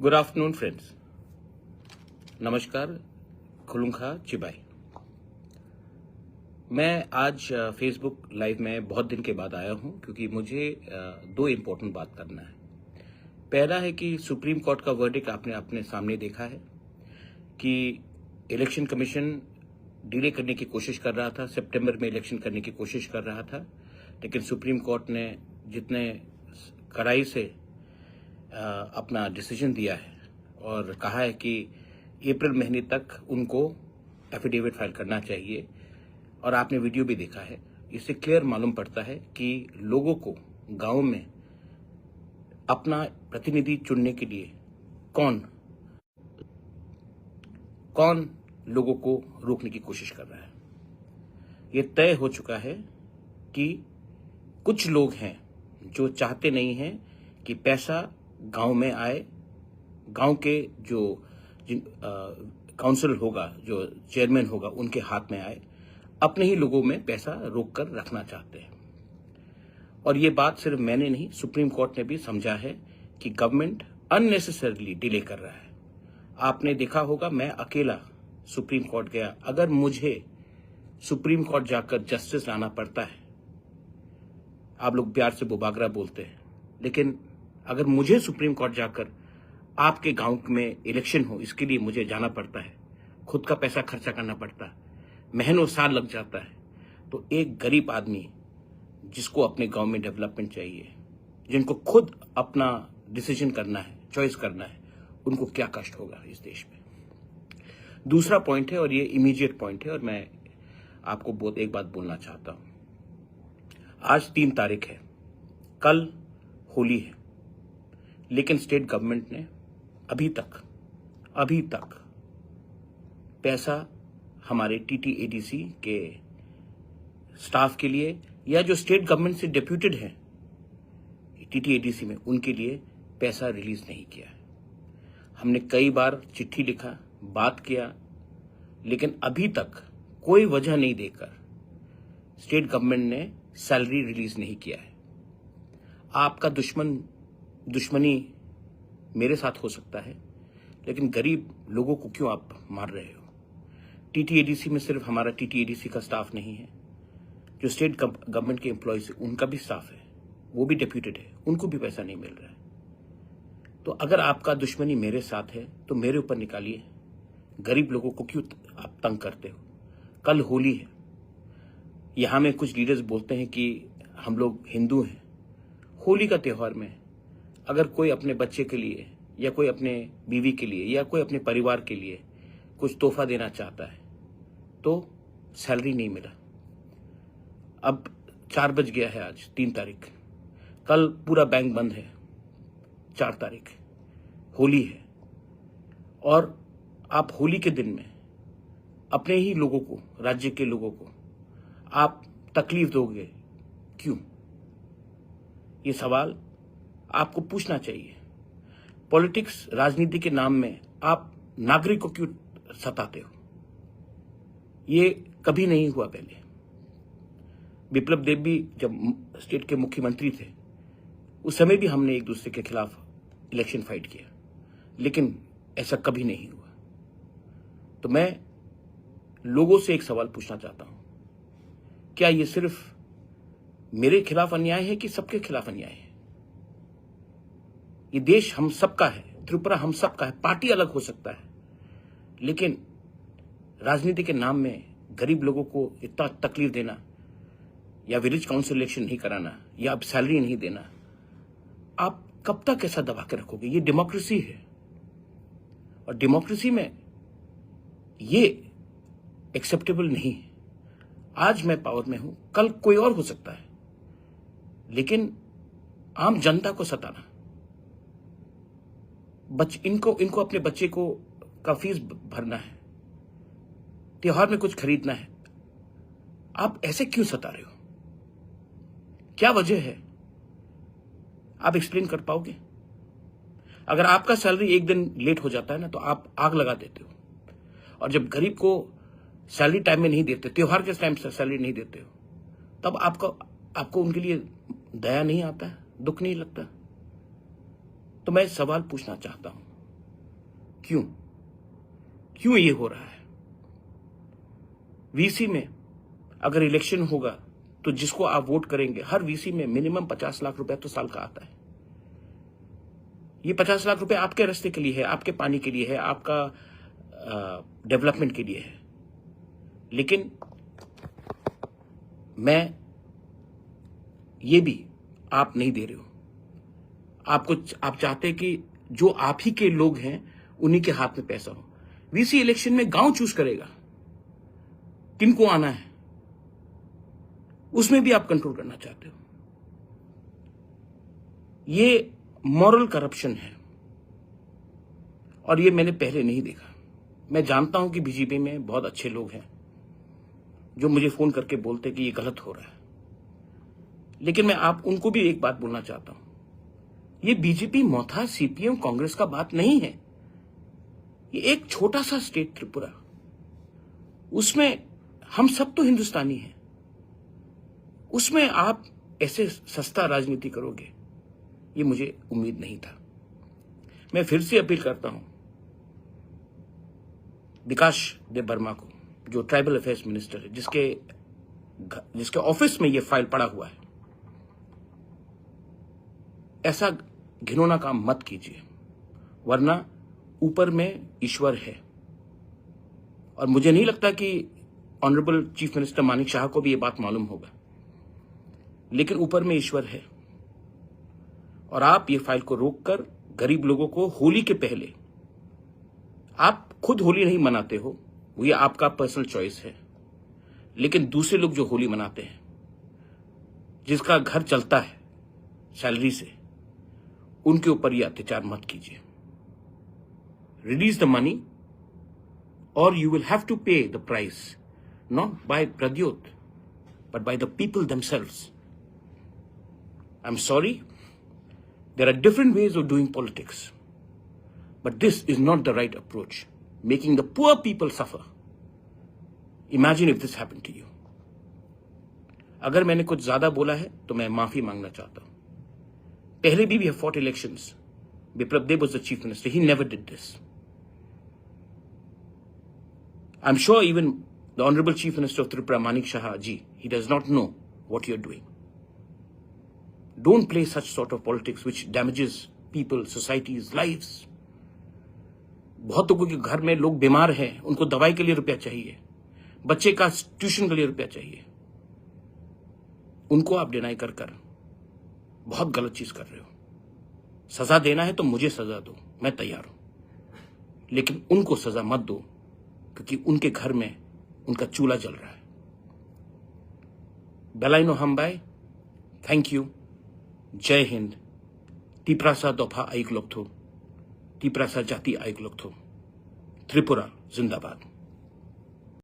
Good afternoon friends, नमस्कार, खुलुंखा चिबाई। मैं आज फेसबुक लाइव में बहुत दिन के बाद आया हूं क्योंकि मुझे दो इम्पोर्टेंट बात करना है। पहला है कि सुप्रीम कोर्ट का वर्डिक्ट आपने अपने सामने देखा है कि इलेक्शन कमीशन डिले करने की कोशिश कर रहा था, सितंबर में इलेक्शन करने की कोशिश कर रहा था, लेकिन सुप्रीम कोर्ट ने जितने कड़ाई से अपना डिसीजन दिया है और कहा है कि अप्रैल महीने तक उनको एफिडेविट फाइल करना चाहिए। और आपने वीडियो भी देखा है, इससे क्लियर मालूम पड़ता है कि लोगों को गांव में अपना प्रतिनिधि चुनने के लिए कौन लोगों को रोकने की कोशिश कर रहा है। ये तय हो चुका है कि कुछ लोग हैं जो चाहते नहीं हैं कि पैसा गांव में आए, गांव के जो काउंसिल होगा, जो चेयरमैन होगा, उनके हाथ में आए, अपने ही लोगों में पैसा रोक कर रखना चाहते हैं। और ये बात सिर्फ मैंने नहीं, सुप्रीम कोर्ट ने भी समझा है कि गवर्नमेंट अननेसेसरली डिले कर रहा है। आपने देखा होगा, मैं अकेला सुप्रीम कोर्ट गया। अगर मुझे सुप्रीम कोर्ट जाकर जस्टिस लाना पड़ता है, आप लोग प्यार से बुबागरा बोलते हैं, लेकिन अगर मुझे सुप्रीम कोर्ट जाकर आपके गांव में इलेक्शन हो, इसके लिए मुझे जाना पड़ता है, खुद का पैसा खर्चा करना पड़ता है, महीनों साल लग जाता है, तो एक गरीब आदमी जिसको अपने गांव में डेवलपमेंट चाहिए, जिनको खुद अपना डिसीजन करना है, चॉइस करना है, उनको क्या कष्ट होगा इस देश में। दूसरा पॉइंट है, और ये इमीडिएट पॉइंट है, और मैं आपको एक बात बोलना चाहता हूं। आज 3 तारीख है, कल होली है, लेकिन स्टेट गवर्नमेंट ने अभी तक पैसा हमारे टीटीएडीसी के स्टाफ के लिए, या जो स्टेट गवर्नमेंट से डेप्यूटेड हैं टीटीएडीसी में, उनके लिए पैसा रिलीज नहीं किया है। हमने कई बार चिट्ठी लिखा, बात किया, लेकिन अभी तक कोई वजह नहीं देकर स्टेट गवर्नमेंट ने सैलरी रिलीज नहीं किया है। आपका दुश्मनी मेरे साथ हो सकता है, लेकिन गरीब लोगों को क्यों आप मार रहे हो? टीटीएडीसी में सिर्फ हमारा टीटीएडीसी का स्टाफ नहीं है, जो स्टेट गवर्नमेंट के एम्प्लॉयज है उनका भी स्टाफ है, वो भी डेप्यूटेड है, उनको भी पैसा नहीं मिल रहा है। तो अगर आपका दुश्मनी मेरे साथ है तो मेरे ऊपर निकालिए, गरीब लोगों को क्यों आप तंग करते हो? कल होली है, यहां में कुछ लीडर्स बोलते हैं कि हम लोग हिंदू हैं। होली का त्योहार में अगर कोई अपने बच्चे के लिए, या कोई अपने बीवी के लिए, या कोई अपने परिवार के लिए कुछ तोहफा देना चाहता है, तो सैलरी नहीं मिला। अब 4 बज गया है, आज 3 तारीख, कल पूरा बैंक बंद है, 4 तारीख होली है, और आप होली के दिन में अपने ही लोगों को, राज्य के लोगों को आप तकलीफ दोगे क्यों? ये सवाल आपको पूछना चाहिए। पॉलिटिक्स, राजनीति के नाम में आप नागरिक को क्यों सताते हो? ये कभी नहीं हुआ पहले। विप्लव देव भी जब स्टेट के मुख्यमंत्री थे, उस समय भी हमने एक दूसरे के खिलाफ इलेक्शन फाइट किया, लेकिन ऐसा कभी नहीं हुआ। तो मैं लोगों से एक सवाल पूछना चाहता हूं, क्या ये सिर्फ मेरे खिलाफ अन्याय है कि सबके खिलाफ अन्याय है? ये देश हम सबका है, त्रिपुरा हम सबका है। पार्टी अलग हो सकता है, लेकिन राजनीति के नाम में गरीब लोगों को इतना तकलीफ देना, या विलेज काउंसिल इलेक्शन नहीं कराना, या अब सैलरी नहीं देना, आप कब तक ऐसा दबा के रखोगे? ये डेमोक्रेसी है, और डेमोक्रेसी में ये एक्सेप्टेबल नहीं है। आज मैं पावर में हूं, कल कोई और हो सकता है, लेकिन आम जनता को सताना, इनको अपने बच्चे को का फीस भरना है, त्योहार में कुछ खरीदना है, आप ऐसे क्यों सता रहे हो? क्या वजह है? आप एक्सप्लेन कर पाओगे? अगर आपका सैलरी एक दिन लेट हो जाता है ना, तो आप आग लगा देते हो, और जब गरीब को सैलरी टाइम में नहीं देते, त्योहार के टाइम से सैलरी नहीं देते हो, तब आपको उनके लिए दया नहीं आता है, दुख नहीं लगता? तो मैं सवाल पूछना चाहता हूं, क्यों ये हो रहा है? वीसी में अगर इलेक्शन होगा तो जिसको आप वोट करेंगे, हर वीसी में मिनिमम 50 लाख रुपए तो साल का आता है। ये 50 लाख रुपए आपके रास्ते के लिए है, आपके पानी के लिए है, आपका डेवलपमेंट के लिए है। लेकिन मैं ये भी आप नहीं दे रहे हो। आप चाहते कि जो आप ही के लोग हैं उन्हीं के हाथ में पैसा हो। वीसी इलेक्शन में गांव चूज करेगा किनको आना है, उसमें भी आप कंट्रोल करना चाहते हो। ये मॉरल करप्शन है और ये मैंने पहले नहीं देखा। मैं जानता हूं कि बीजेपी में बहुत अच्छे लोग हैं जो मुझे फोन करके बोलते हैं कि ये गलत हो रहा है, लेकिन मैं आप उनको भी एक बात बोलना चाहता हूं। ये बीजेपी, मोथा, सीपीएम, कांग्रेस का बात नहीं है। ये एक छोटा सा स्टेट त्रिपुरा, उसमें हम सब तो हिंदुस्तानी हैं, उसमें आप ऐसे सस्ता राजनीति करोगे, ये मुझे उम्मीद नहीं था। मैं फिर से अपील करता हूं विकास देव वर्मा को, जो ट्राइबल अफेयर्स मिनिस्टर है, जिसके ऑफिस में ये फाइल पड़ा हुआ है, ऐसा घिनौना काम मत कीजिए, वरना ऊपर में ईश्वर है। और मुझे नहीं लगता कि honourable chief minister Manik Shah को भी ये बात मालूम होगा, लेकिन ऊपर में ईश्वर है। और आप ये फाइल को रोककर गरीब लोगों को होली के पहले, आप खुद होली नहीं मनाते हो, वो ये आपका पर्सनल चॉइस है, लेकिन दूसरे लोग जो होली मनाते हैं, जिसका घर चलता है सैलरी से, उनके ऊपर ये अत्याचार मत कीजिए। रिलीज द मनी और यू विल हैव टू पे the price, not by Pradyot, but by the people themselves. I'm sorry, there are different ways of doing politics, but this is not the right approach, making the poor people suffer. Imagine if this happened to you. अगर मैंने कुछ ज्यादा बोला है तो मैं माफी मांगना चाहता हूं। पहले भी we have fought elections. Biplab Deb was the chief minister. He never did this. I'm sure even the Honorable Chief Minister of Tripura, Manik Shah ji, he does not know what you're doing. Don't play such sort of politics which damages people, societies, lives. बहुत लोगों के घर में लोग बीमार हैं, उनको दवाई के लिए रुपया चाहिए, बच्चे का ट्यूशन के लिए रुपया चाहिए, उनको आप डिनाई कर बहुत गलत चीज कर रहे हो। सजा देना है तो मुझे सजा दो, मैं तैयार हूं, लेकिन उनको सजा मत दो, क्योंकि उनके घर में उनका चूल्हा जल रहा है। बेलाइनो हमबाई, थैंक यू, जय हिंद, टीप्रासा दोफा आइक लोग थो, टीप्रासा जाति आइक लोग थो, त्रिपुरा जिंदाबाद।